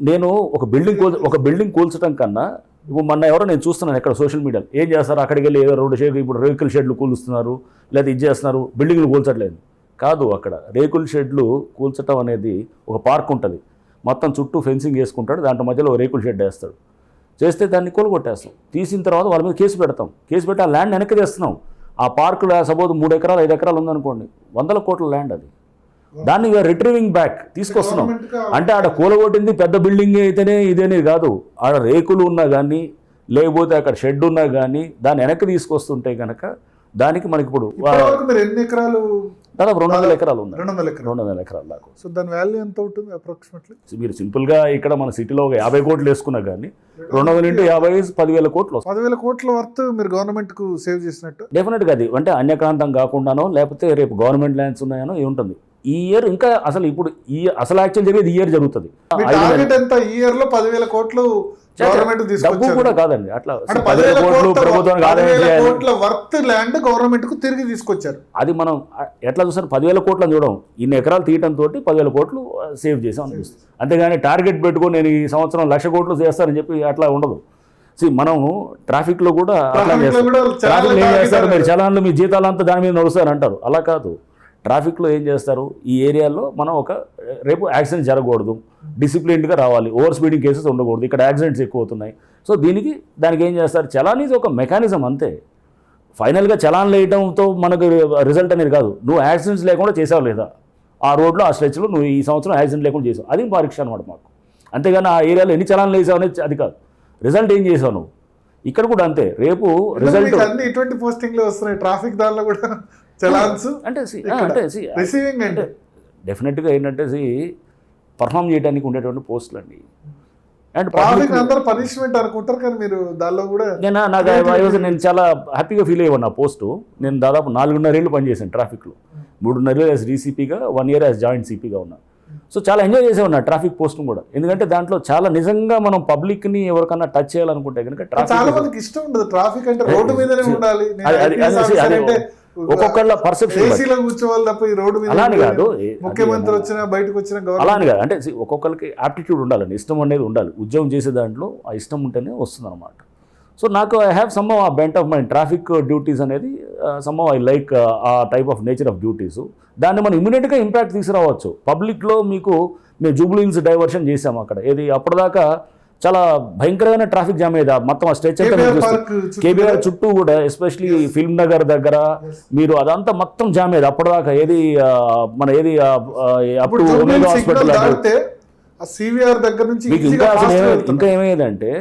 నేను ఒక బిల్డింగ్ కూల్చడం కన్నా ఇప్పుడు మొన్న ఎవరో నేను చూస్తున్నాను ఎక్కడ సోషల్ మీడియాలో ఏం చేస్తారు, అక్కడికి వెళ్ళి ఏదో రోడ్డు షేడ్ ఇప్పుడు రేకుల షెడ్లు కూలుస్తున్నారు, లేదా ఇది చేస్తున్నారు, బిల్డింగ్లు కూల్చట్లేదు. కాదు, అక్కడ రేకుల షెడ్లు కూల్చడం అనేది ఒక పార్క్ ఉంటుంది, మొత్తం చుట్టూ ఫెన్సింగ్ వేసుకుంటాడు, దాంట్లో మధ్యలో రేకుల షెడ్ వేస్తాడు, చేస్తే దాన్ని కూలగొట్టేస్తాం. తీసిన తర్వాత వాళ్ళ మీద కేసు పెడతాం, కేసు పెట్టి ఆ ల్యాండ్ వెనక్కి తెస్తున్నాం. ఆ పార్కులో సపోజ్ 3 ఎకరాలు 5 ఎకరాలు ఉందనుకోండి, 100 కోట్ల ల్యాండ్ అది, దాన్ని రిట్రీవింగ్ బ్యాక్ తీసుకొస్తున్నాం. అంటే ఆడ కూలగొట్టింది పెద్ద బిల్డింగ్ అయితేనే ఇదేనే కాదు, ఆడ రేకులు ఉన్నా కానీ లేకపోతే అక్కడ షెడ్ ఉన్నా కానీ దాన్ని వెనక్కి తీసుకొస్తుంటే కనుక దానికి మనకి ఇప్పుడు ఎన్ని ఎకరాలు, దాదాపు 200 ఎకరాలు ఉంది, 200 ఎకరాల దాకా. సో దాని వాల్యూ ఎంత ఉంటుంది అప్రాక్సిమేట్లీ? మీరు సింపుల్గా ఇక్కడ మన సిటీలో ఒక 50 కోట్లు వేసుకున్నా కానీ 200 × 50 10,000 కోట్లు. 10,000 కోట్ల వర్త్ మీరు గవర్నమెంట్కు సేవ్ చేసినట్టు డెఫినెట్గా. అది అంటే అన్యక్రాంతం కాకుండానో లేకపోతే రేపు గవర్నమెంట్ ల్యాండ్స్ ఉన్నాయనో ఉంటుంది. ఈ ఇయర్ ఇంకా అసలు ఇప్పుడు అసలు యాక్చువల్ జరిగేది ఈ ఇయర్ జరుగుతుంది. ఈ ఇయర్ లో 10,000 కోట్లు డబ్బు కూడా కాదండి, అట్లా 10,000 కోట్లు ప్రభుత్వానికి వర్త్ ల్యాండ్ గవర్నమెంట్ కు తిరిగి తీసుకొచ్చారు. అది మనం ఎట్లా చూసారు, 10,000 కోట్లను చూడడం, ఇన్ని ఎకరాలు తీయటం తోటి 10,000 కోట్లు సేవ్ చేసాం అనిపిస్తుంది. అంతేగాని టార్గెట్ పెట్టుకొని నేను ఈ సంవత్సరం 1,00,000 కోట్లు చేస్తానని చెప్పి అట్లా ఉండదు. మనం ట్రాఫిక్లో కూడా అట్లా చేస్తాం. ట్రాఫిక్లో ఏం చేస్తారు, మీరు చలాన్లు మీ జీతాలంతా దాని మీద నడుస్తారు అంటారు, అలా కాదు. ట్రాఫిక్లో ఏం చేస్తారు, ఈ ఏరియాలో మనం రేపు యాక్సిడెంట్ జరగకూడదు, డిసిప్లిన్డ్గా రావాలి, ఓవర్ స్పీడింగ్ కేసెస్ ఉండకూడదు, ఇక్కడ యాక్సిడెంట్స్ ఎక్కువ అవుతున్నాయి. సో దానికి ఏం చేస్తారు, చలాన్ ఈజ్ ఒక మెకానిజం అంతే. ఫైనల్గా చలాన్ వేయడంతో మనకు రిజల్ట్ అనేది కాదు, నువ్వు యాక్సిడెంట్స్ లేకుండా చేసావు లేదా, ఆ రోడ్లో ఆ స్ట్రెచ్లో నువ్వు ఈ సంవత్సరం యాక్సిడెంట్ లేకుండా చేసావు, అది పరీక్ష అనమాట మాకు. అంతేగాని ఆ ఏరియాలో ఎన్ని చలాన్లు వేసావు అనేది అది కాదు, రిజల్ట్ ఏం చేసావు నువ్వు. ఇక్కడ కూడా అంతే, రేపు రిజల్ట్ ఇటువంటి పోస్టింగ్లు వస్తున్నాయి ట్రాఫిక్ దానిలో కూడా అంటే డెఫినెట్గా ఏంటంటే పర్ఫామ్ చేయడానికి ఉండేటువంటి పోస్టులు అండి. అండ్ పనిష్మెంట్ అనుకుంటారు కానీ మీరు దానిలో కూడా నేను చాలా హ్యాపీగా ఫీల్ అయ్యాను. నా పోస్టు నేను దాదాపు 4.5 ఏళ్ళు పనిచేశాను ట్రాఫిక్లో, 3.5 ఏళ్ళు యాజ్ డీసీపీగా, 1 ఇయర్ యాజ్ జాయింట్ సిపిగా ఉన్నా. సో చాలా ఎంజాయ్ చేసేవాడినా ట్రాఫిక్ పోస్ట్ను కూడా, ఎందుకంటే దాంట్లో చాలా నిజంగా మనం పబ్లిక్ని ఎవరికన్నా టచ్ చేయాలనుకుంటే కనుక చాలా మందికి ఇష్టం ఉండదు ట్రాఫిక్ అంటే, రోడ్డు మీదనే ఉండాలి, ఒక్కొక్కళ్ళ పర్సెప్షన్ కూర్చోవాలి తప్ప ఈ రోడ్డు మీద అలాని కాదు, ముఖ్యమంత్రి వచ్చినా బయటకు వచ్చినా అలాని కాదు. అంటే ఒక్కొక్కరికి యాప్టిట్యూడ్ ఉండాలండి, ఇష్టం అనేది ఉండాలి. ఉద్యోగం చేసే దాంట్లో ఆ ఇష్టం ఉంటేనే వస్తుంది అనమాట. సో నాకు ఐ హ్యావ్ సమ్ ఆ bent of mind, traffic duties అనేది సమ్ ఐ లైక్ ఆ type of nature of duties. దాన్ని మనం ఇమీడియట్గా ఇంపాక్ట్ తీసుకురావచ్చు పబ్లిక్లో. మేము జూబ్లీ హిల్స్ డైవర్షన్ చేసాము అక్కడ, ఏది అప్పటిదాకా చాలా భయంకరమైన ట్రాఫిక్ జామ్ అయ్యేది మొత్తం ఆ స్ట్రెచ్ అంతా. కేబీఆర్ చుట్టూ కూడా ఎస్పెషలీ ఫిల్మ్ నగర్ దగ్గర మీరు అదంతా మొత్తం జామ్ అయ్యేది అప్పటిదాకా. ఏది మన ఏది అప్పుడు హాస్పిటల్ దగ్గర నుంచి ఇంకా ఏమయ్యేదంటే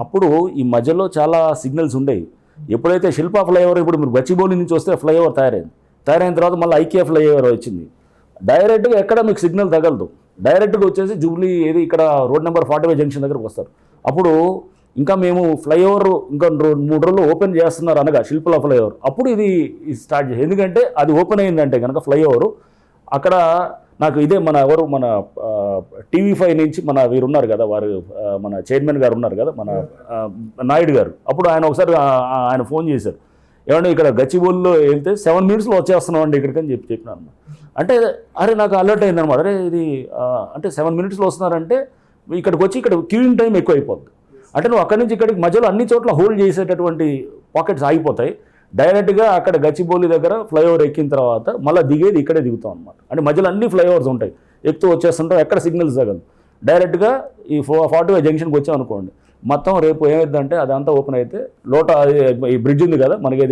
అప్పుడు ఈ మధ్యలో చాలా సిగ్నల్స్ ఉండేవి. ఎప్పుడైతే శిల్పా ఫ్లైఓవర్, ఇప్పుడు మీరు గచ్చిబౌలి నుంచి వస్తే ఫ్లైఓవర్ తయారైన తర్వాత మళ్ళీ ఐకియా ఫ్లైఓవర్ వచ్చింది, డైరెక్ట్గా ఎక్కడ మీకు సిగ్నల్ తగలదు, డైరెక్ట్గా వచ్చేసి జూబ్లీ ఏది ఇక్కడ రోడ్ నెంబర్ 45 జంక్షన్ దగ్గరకు వస్తారు. అప్పుడు ఇంకా మేము ఫ్లైఓవర్ ఇంకా 3 రోజులు ఓపెన్ చేస్తున్నారు అనగా శిల్పల ఫ్లైఓవర్, అప్పుడు ఇది స్టార్ట్ చేసి, ఎందుకంటే అది ఓపెన్ అయిందంటే కనుక ఫ్లైఓవర్ అక్కడ నాకు ఇదే మన TV5 నుంచి మన వీరు ఉన్నారు కదా, వారు మన చైర్మన్ గారు ఉన్నారు కదా, మన నాయుడు గారు, అప్పుడు ఆయన ఒకసారి ఆయన ఫోన్ చేశారు, ఏమంటే ఇక్కడ గచ్చిబౌలిలో వెళ్తే 7 మినిట్స్లో వచ్చేస్తున్నాం అండి ఇక్కడికని చెప్పినాను. అంటే అరే నాకు అలర్ట్ అయిందనమాట, అరే ఇది అంటే 7 మినిట్స్లో వస్తున్నారంటే ఇక్కడికి వచ్చి ఇక్కడ క్యూయింగ్ టైం ఎక్కువ అయిపోద్ది. అంటే నువ్వు అక్కడి నుంచి ఇక్కడికి మధ్యలో అన్ని చోట్ల హోల్డ్ చేసేటటువంటి పాకెట్స్ ఆగిపోతాయి. డైరెక్ట్గా అక్కడ గచ్చిబౌలి దగ్గర ఫ్లైఓవర్ ఎక్కిన తర్వాత మళ్ళీ దిగేది ఇక్కడే దిగుతాం అనమాట. అంటే మధ్యలో అన్ని ఫ్లైఓవర్స్ ఉంటాయి, ఎక్కుతూ వచ్చేస్తుంటాం, ఎక్కడ సిగ్నల్స్ తగలదు. డైరెక్ట్గా ఈ 45 జంక్షన్కి వచ్చాం అనుకోండి, మొత్తం రేపు ఏమైందంటే అదంతా ఓపెన్ అయితే ఈ బ్రిడ్జ్ ఉంది కదా మనకి,